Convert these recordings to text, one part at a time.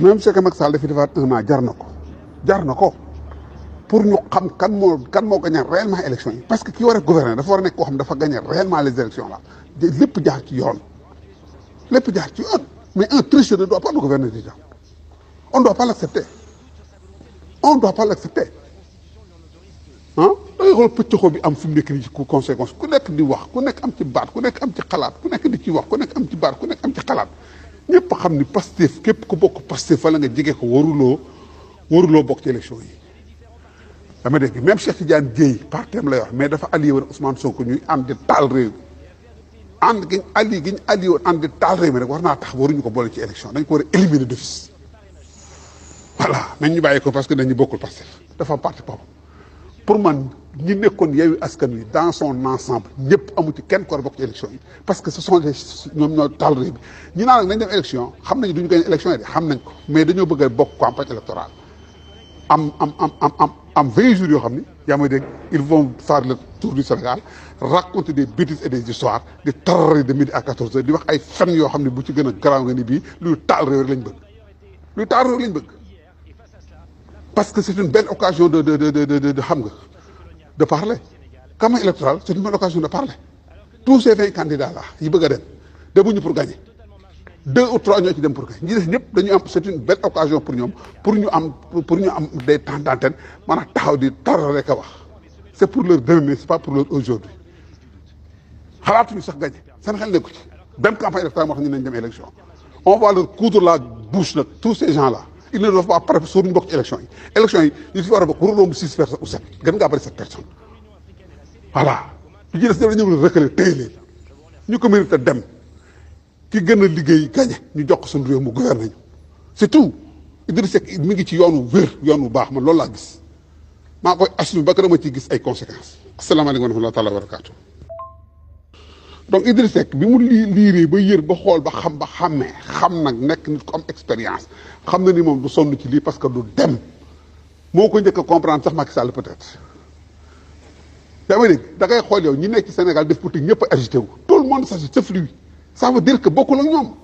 même ce que Macky Sall dafi defaat 1 an jar na ko pour ñu xam kan moo gagné réellement élection yi parce que ki war a gouverner dafa war a nekk koo xam dafa gagné réellement les élections là lépp jaar ci yoon mais un tricheur ne doit pas nous gouverner déjà on ne doit pas l'accepter ah da ngay xool pëccëxoo bi am fi mu nekk nii ci conséquence ku nekk di wax ku nekk am ci baat ku nekk am ci xalaat ku nekk di ci wax ku nekk am ci baat ku nekk am ci xalaat ñëpp xam ni Pastef képp ku bokk Pastef fa la nga jege ko waruloo bokk ci élection yi. dama dégg même Cheikh Tidiane Dièye partem lay wax mais dafa allié woon Ousmane Sonko ñuy ànd di taal réew mi ànd gi ñu allié woon ànd di taal réew mi rek war naa tax waruñu ko boole ci élection dañ ko war a éliminer d'office voilà nañ ñu bàyyi ko parce que dañu bokkul Pastef dafa parti boppam. pour man ñi nekkoon Yewwi Askan Wi dans son ensemble ñëpp amu ci kenn ko war a bokk ci élection yi parce que ce sont des ñoom ñoo taal réew mi ñi naan nag nañ dem élection xam nañu duñu gagné élection yi de xam nañ ko mais dañoo bëgg a bokk campagne électorale am 20 jours yoo xam ni yaa may dégg ils vont faire le tour du Sénégal raconter des bêtises et des histoires di tarari de midi à 14 heures di wax ay fen yoo xam ne bu ci gën a garaaw nga ni bii luy taal réew rek lañ bëgg parce que c'est une belle occasion de xam nga de parler campagne électorale c'est une belle occasion de parler tous ces 20 candidats là yi bëgg a dem demuñu pour gagner 2 ou 3 ñoo ci dem pour gagner ñi def ñëpp dañu am c'est une belle occasion pour ñoom pour ñu am des temps d'antenne mën a taxaw di taral rek a wax c'est pour leur demain c'est pas pour leur aujourd'hui xalaatuñu sax gagner seen xel nekku ci dem campagne électorale moo xam ne nañ dem élection on va leur coudre la bouche nag tous ces gens là ils ne doivent pas préparer sur ñu bokk ci élection yi ñu fi war a bokk warul romb 6 personnes ou 7 gën ngaa bëri 7 personnes voilà li ci des dañu ñëw reculer téye leen ñu ko mérite dem ki gën a liggéey gagné ñu jox ko suñu réew mu gouverner ñu c'est tout Idrissa Seck mi ngi ci yoonu wér yoon bu baax man loolu laa gis maa koy assumer ba que dama ciy gis ay conséquences asalaamaaleykum wa rahmatulah taala wa barakaatu. donc Idrissa Seck bi mu liiree ba yër ba xool ba xam ba xàmmee xam nag nekk nit ku am expérience xam na ni moom du sonn ci lii parce que du dem moo ko njëkk a comprendre sax Macky Sall peut-être. yaa ngi dégg da ngay xool yow ñi nekk ci Sénégal def politique ñëpp a agité wu tout le monde s'agite sauf lui ça veut dire que bokkul ak ñoom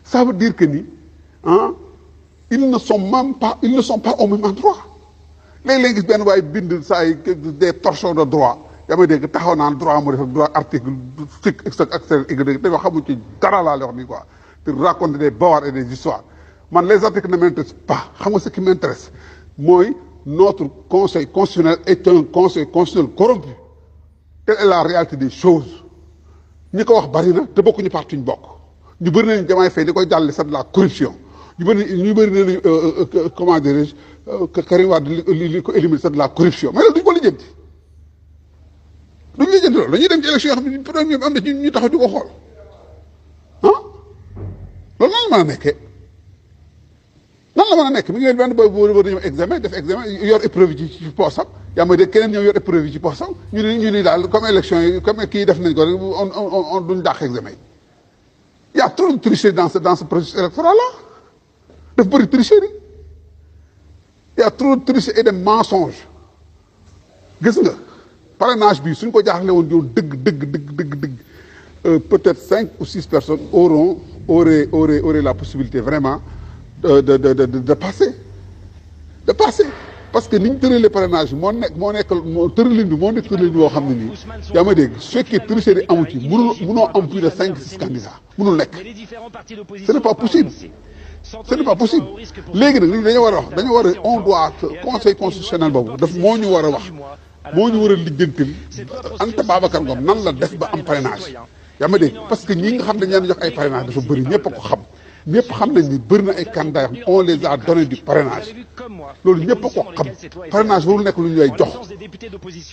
ça veut dire que ni ils ne sont pas au même endroit léeg-léeg gis benn waaye bind saa yi des torchons de droit. yaa may dégg taxaw naan droit mu def ak droit article ak y dafa xamuñ ci dara laa lay wax nii quoi te raconter des bavards et des histoires man les articles ne m'intéressent pas xam nga ce qui m'intéresse mooy notre conseil constitutionnel est un conseil constitutionnel corrompu telle est la réalité des choses ñi ko wax bari na te bokkuñu parti ñu bokk ñu bëri nañu Diomaye Faye li koy jàllale c'est de la corruption ñu bëri nañu comment dirais-je Karim Wade li ko éliminer c'est de la corruption mais loolu duñu ko lijjanti duñu lijjanti loolu dañuy dem ci élection yoo xam ne problème am na ñu taxaw di ko xool loolu nan la mën a nekkee nan la mën a nekk mi ngi leen benn boobu dañoo examen def examen yor épreuve yi ci poosam yaa may dégg keneen ñëw yor épreuve yi ci poosam ñu ni daal comme élection yi comme kii def nañ ko rek on duñ dàq examen yi y a trop de tricherie dans ce processus électoral là daf bëri tricherie y a trop de tricherie et de mensonges gis nga parrainage bi suñ ko jaaxle woon yow dëgg peut-être 5 ou 6 personnes auraient la possibilité vraiment de passer parce que ni ñu tëralee parrainage bi moo nekk tëralin bi moo nekk tëralin boo xam ne nii yaa ma dégg su fekkee tricherie amu ci munoo am plus de 5 6 candidats munul nekk ce n'est pas possible léegi nag li dañoo war a wax dañoo war a on doit conseil constitutionnel boobu daf moo ñu war a wax moo ñu war a lijjantil Anta Babacar Ngom nan la def ba am parrainage yaa ma dégg parce que ñi nga xam ne dañu leen jox ay parrainage dafa bëri ñëpp a ko xam ñëpp xam nañ ni bëri na ay candidats yoo xam on les a donné du parrainage loolu ñëpp a ko xam parrainage warul nekk lu ñu lay jox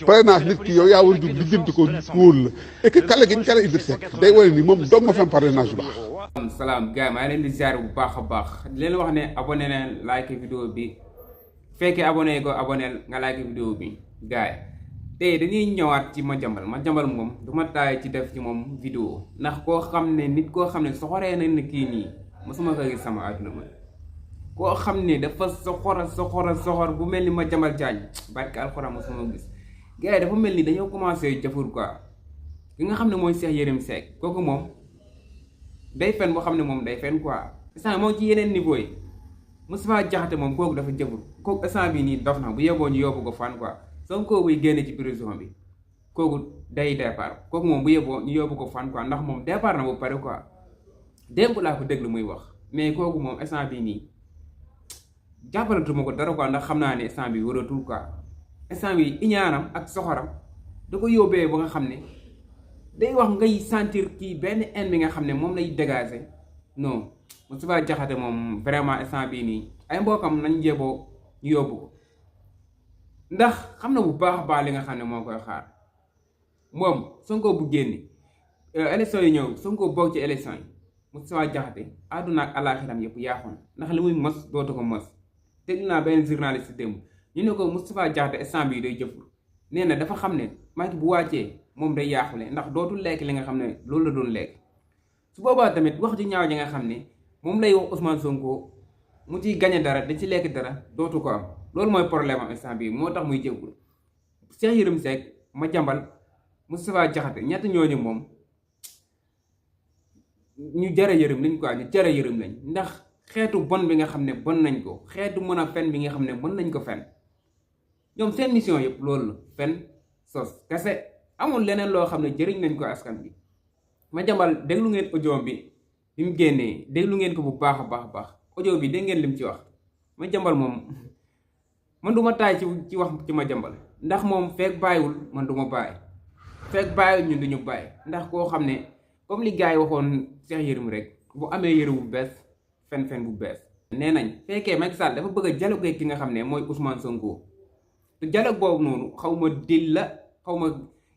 parrainage nit ki yow yaa war a jug lijjanti ko wóolu la et que kale gi ñu kale Idrissa Seck day wane ni moom doog ma fi am parrainage bu baax. salaam gars maa ngi leen di ziar bu baax a baax di leen wax ne abonné leen like vidéo bi fekkee abonné ko abonné nga like vidéo bi gars tey dañuy ñëwaat ci Madiambal moom du ma taay ci def ci moom vidéo ndax koo xam ne nit koo xam ne soxoree nañ ne kii nii mosuma ko gis sama àdduna ma koo xam ne dafa soxor bu mel ni Madiambal Diagne barke alxuraan mosuma gis gars dafa mel ni dañoo commencé jafur quoi ki nga xam ne mooy Cheikh Yérim Seck kooku moom day fen boo xam ne moom day fen quoi instant moom ci yeneen niveau yi Moustapha Diakhaté moom kooku dafa jëbur kooku instant bi nii dof na bu yeboo ñu yóbbu ko fan quoi Sonko buy génne ci prison bi kooku day départ kooku moom bu yeboo ñu yóbbu ko fan quoi ndax moom départ na bu pare quoi démb laa ko déglu muy wax mais kooku moom instant bi nii jàppalatuma ko dara quoi ndax xam naa ne instant bi waratul quoi instant bi iñaanam ak soxoram da ko yóbbee ba nga xam ne day wax ngay sentir kii benn haine bi nga xam ne moom lay dégager non Moustapha Diakhaté moom vraiment instant bii nii ay mbokkam nañ jéboo ñu yóbbu ko ndax xam na bu baax a baax li nga xam ne moo koy xaar moom Sonko bu génni élection yi ñëw Sonko bokk ci élection yi Moustapha Diakhaté àdduna ak àllaaxiram yëpp yaaxoon ndax li muy mos dootu ko mos dégg naa benn journaliste démb ñu ne ko Moustapha Diakhaté instant bii day jëfur nee na dafa xam ne Macky bu wàccee moom day yaaxule ndax dootul lekk li nga xam ne loolu la doon lekk su boobaa tamit wax ju ñaaw ji nga xam ne moom lay wax Ousmane Sonko mu ciy gañe dara da ci lekk dara dootu ko am loolu mooy problème am instant bii moo tax muy jëfur Cheikh Yérim Seck Madiambal Moustapha Diakhaté ñett ñooñu moom ñu jara yërëm lañ quoi ñu jara yërëm lañ ndax xeetu bon bi nga xam ne bon nañ ko xeetu mën a fen bi nga xam ne mën nañ ko fen ñoom seen mission yëpp loolu la fen sos kese amul leneen loo xam ne jëriñ nañ ko askan bi Madiambal déglu ngeen audio bi mu génnee déglu ngeen ko bu baax a baax audio bi dégg ngeen lim ci wax Madiambal moom man du ma taay ci wax ci Madiambal ndax moom fekk bàyyiwul man du ma bàyyi fekk bàyyiwul ñun duñu bàyyi ndax koo xam ne comme li gars yi waxoon Cheikh Yérim rek bu amee yëre bu bees fen bu bees nee nañ fekkee Macky Sall dafa bëgg a dialogue ki nga xam ne mooy Ousmane Sonko te dialogue boobu noonu xaw ma dil la xaw ma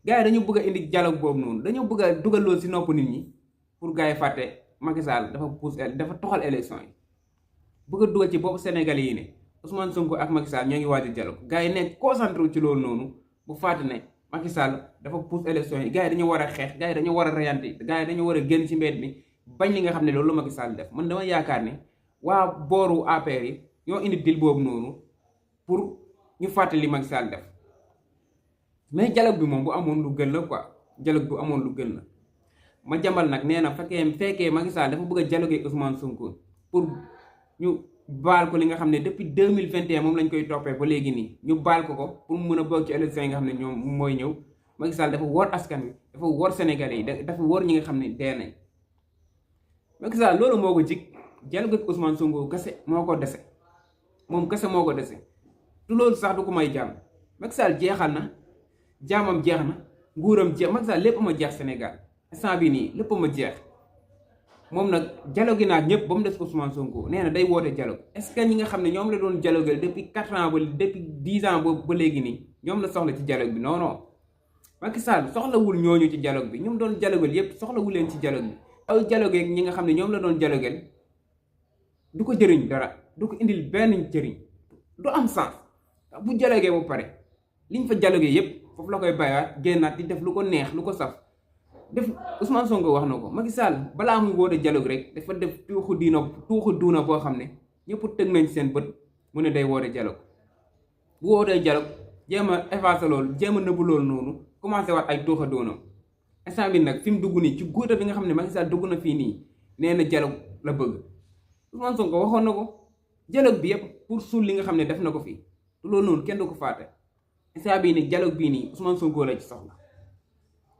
gars yi dañu bëgg a indi dialogue boobu noonu dañoo bëgg a dugal loolu si nopp nit ñi pour gars yi fàtte Macky Sall dafa toxal élection yi bëgg a dugal ci boobu Sénégalais yi ne Ousmane Sonko ak Macky Sall ñoo ngi waaj a dialogue gars yi nekk concentré ci loolu noonu bu fàtte ne Macky Sall dafa pousse élection yi gars yi dañu war a xeex gars yi dañu war a reyante gars yi dañu war a génn ci mbedd mi bañ li nga xam ne loolu la Macky Sall def man dama yaakaar ne waa booru APR yi ñoo indi dil boobu noonu pour ñu fàtte li Macky Sall def mais dialogue bi moom bu amoon lu gën la quoi dialogue bu amoon lu gën la Madiambal nag nee na fekkee Macky Sall dafa bëgg a dialoguer Ousmane Sonko pour ñu baal ko li nga xam ne depuis 2021 moom lañ koy toppee ba léegi nii ñu baal ko pour mu mën a bokk ci élection yi nga xam ne ñoom mooy ñëw Macky Sall dafa wor askan wi dafa wor Sénégalais yi dafa wor ñi nga xam ne dee nañ Macky Sall loolu moo ko jig dialogue ak Ousmane Sonko kese moo ko dese moom kese moo ko dese tu loolu sax du ko may jàmm Macky Sall jeexal na jaamam jeex na nguuram jeex Macky Sall lépp ma jeex Sénégal instant bi nii lépp ma jeex moom nag dialogue naa ñëpp ba mu des Ousmane Sonko nee na day woote dialogue est-ce que ñi nga xam ne ñoom la doon dialogue depuis 4 ans ba depuis 10 ans ba léegi nii ñoom la soxla ci dialogue bi non Macky Sall soxlawul ñooñu ci dialogue bi ñoom doon dialogue yëpp soxlawul leen ci dialogue bi aw dialogue ñi nga xam ne ñoom la doon dialogue du ko jëriñ dara du ko indil benn jëriñ du am sens bu dialogue ba pare liñ fa dialogue yëpp foofu la koy bàyyiwaat génnaat di def lu ko neex lu ko saf def Ousmane Sonko wax na ko Macky Sall balaa muy woote dialogue rek dafa def tuuxu duuna boo xam ne ñëpp tëg nañ seen bët mu ne day woote dialogue bu wootee dialogue jéem a effacer loolu jéem a nëbbu loolu noonu commencé waat ay tuuxa doonam instant bi nag fi mu dugg nii ci góota bi nga xam ne Macky Sall dugg na fii nii nee na dialogue la bëgg Ousmane Sonko waxoon na ko dialogue bi yëpp pour suul li nga xam ne def na ko fii te loolu noonu kenn du ko fàtte instant bii nii dialogue bii nii Ousmane Sonko la ci soxla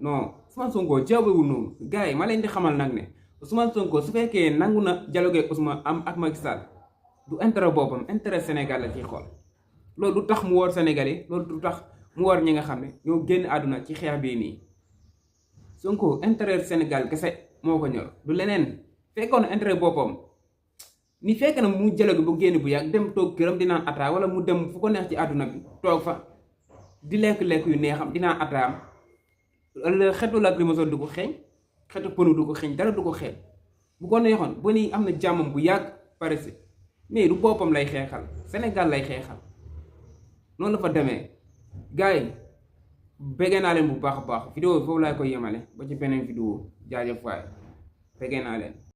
non Ousmane Sonko jaawewul noonu gars yi ma leen di xamal nag ne Ousmane Sonko su fekkee nangu na dialogue Ousmane am ak Macky Sall du intérêt boppam intérêt Sénégal la ciy xool loolu du tax mu wor Sénégalais loolu du tax mu wor ñi nga xam ne ñoo génn àdduna ci xeex bii nii Sonko intérêt Sénégal kese moo ko ñor du leneen fekkoon intérêt boppam ni fekk na mu dialogue bu génn bu yàgg dem toog këram di naan attaaya wala mu dem fu ko neex ci àdduna bi toog fa di lekk-lekk yu neexam di naan attaayam xetu lacrymogène du ko xeeñ xetu pënu du ko xeeñ dara du ko xeeñ bu ko neexoon ba ni am na jàmmam bu yàgg pare mais du boppam lay xeexal Sénégal lay xeexal noonu la fa demee gars yi bëggee naa leen bu baax a baax vidéo foofu laay koy yemale ba ci beneen vidéo jaajëf waay bëggee naa leen